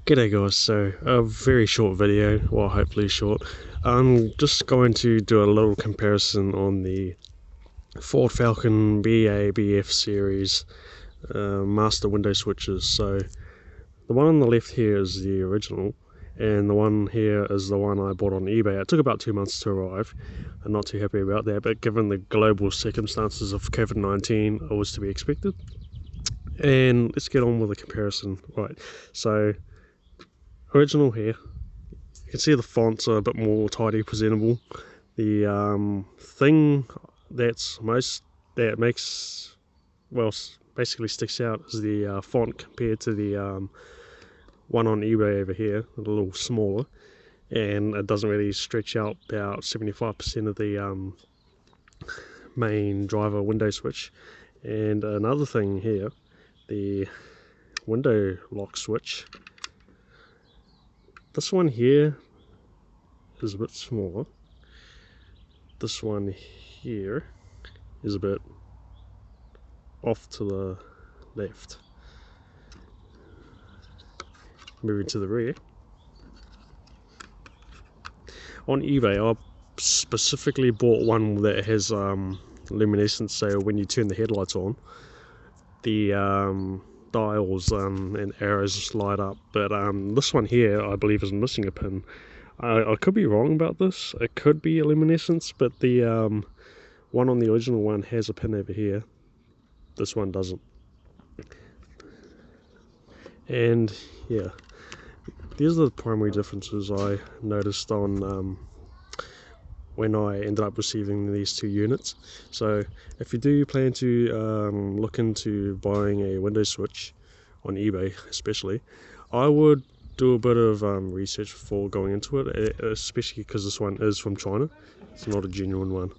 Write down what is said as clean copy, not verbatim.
G'day guys, so a very short video, well hopefully short. I'm just going to do a little comparison on the Ford Falcon BF series master window switches. So the one on the left here is the original, and the one here is the one I bought on eBay. It took about 2 months to arrive. I'm not too happy about that, but given the global circumstances of COVID-19, it was to be expected. And let's get on with the comparison. Right, so original here, you can see the fonts are a bit more tidy, presentable. The thing that makes, well, basically sticks out is the font compared to the one on eBay over here, a little smaller, and it doesn't really stretch out about 75% of the main driver window switch. And another thing here, the window lock switch, this one here is a bit smaller. This one here is a bit off to the left. Moving to the rear. On eBay, I specifically bought one that has luminescence, so when you turn the headlights on, the dials and arrows light up. But this one here, I believe, is missing a pin. I could be wrong about this. It could be a luminescence, but the one on the original one has a pin over here. This one doesn't. And yeah, these are the primary differences I noticed on when I ended up receiving these two units. So if you do plan to look into buying a window switch on eBay especially, I would do a bit of research before going into it, especially because this one is from China. It's not a genuine one.